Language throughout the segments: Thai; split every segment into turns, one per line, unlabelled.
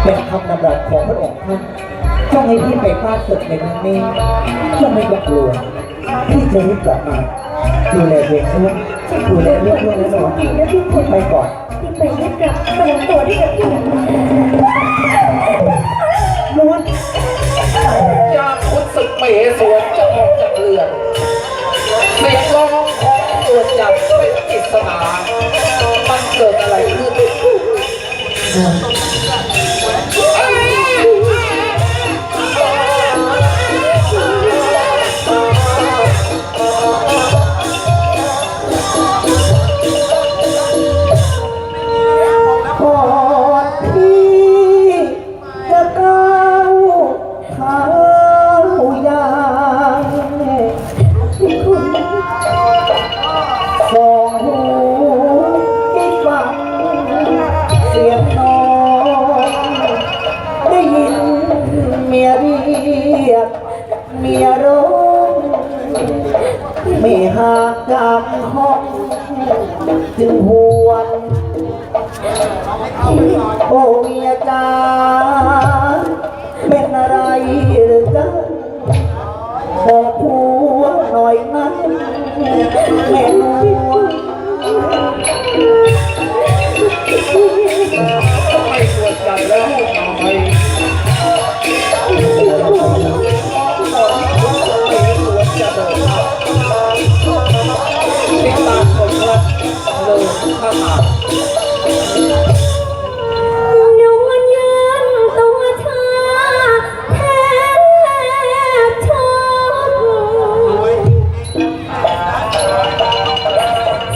เป็นคำนำรัสของพระองค์ท่านต้องให้พี่ไปฟาดศึกในครั้งนี้ก็ไม่ต้องกลัวพี่จะรีบกลับมาดูแลเด็กด้วยดูแลเรื่องด้วยนะน้องพี่ไปก่อน
พี่ไปรีบกลับมาลงตัวได้กับพี่
ล้วน
ยามคุณศึกเมสวนจะออกจากเรือนเสียงร้องของเกิดจากเป็นปริศนามันเกิดอะไรขึ้น
เมียร้องไม่ห่างจากห้องจึงหวนโอ้เมียจ้าเป็นอะไรหรือจ๊ะขอผัวหน่อยนะแม่นวล
ไม่ควรจัดแล้วหน่อยจะเดินติดตามชมครับเลยข้ามา
นวลยืนตัวชาแทบช็อก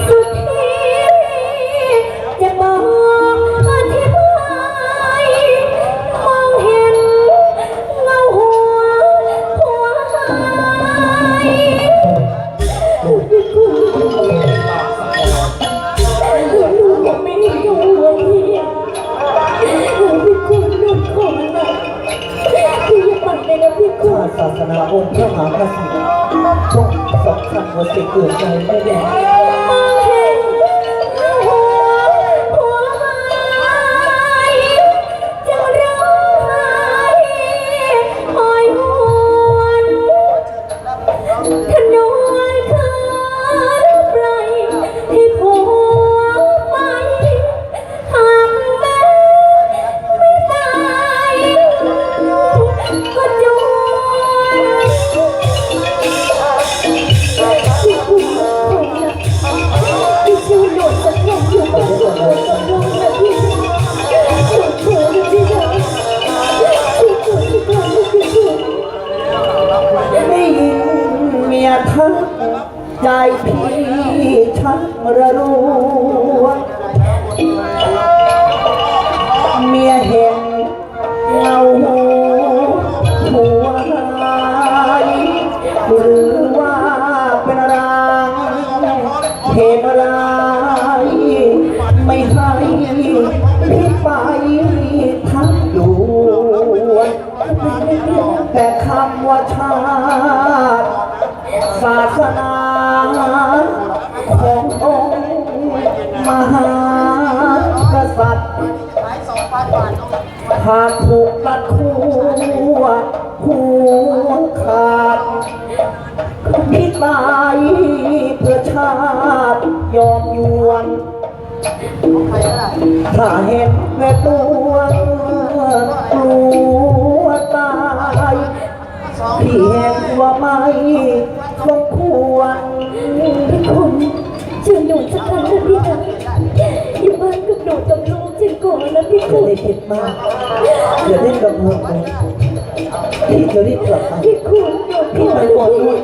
สุดที่จะบอกอธิบายมองเห็นเงาหัวหายไม่อยู่วันนี้พี่คุณโดนของนะพี่อย่าปัดเลยนะพี่คุณ
ศาสนาองค์พระมหากษัตริย์ต้องสำคัญกว่าสิ่งอื่นใดไม่ได้
มองเห็นหัวหายจะร้องไห้หอยหวนขนวยคืนปล่อยให้ผัวไปหากแม่ไม่ตายก็จวนพี่คุณผมนะพี่ชูหนวดสักแค่อยู่บนหัวตกลงนะพี่ชูเขินจริงเหรอชูเขินที่กลางลูกพี่ชู
ได้ยินเมียทักใจพี่ชักระรัวเมียเห็นเงาหัวหายหรือว่าเป็นรางเหตุอะไรไม่ให้พี่ไปทักด่วนแต่คำว่าชาติศาสนาขององค์มหากษัตริย์หากถูกตัดขั้วหัวขาดพี่ตายเพื่อชาติยอมยวนถ้าเห็นแม่ตัวกลัวตายพี่เห็นว่าไม่สมควร
พี่คุณช่วยหนูสักครั้งนะพี่นะอยู่บ้านกับหนูกับลูกฉันก่อนนะพี่
อย่า
คุณ
ได้คิดมากอย่าได้กังวลพี่จะรีบกลับไป
พี่คุณหนู
พี่ไปก่อนด้วย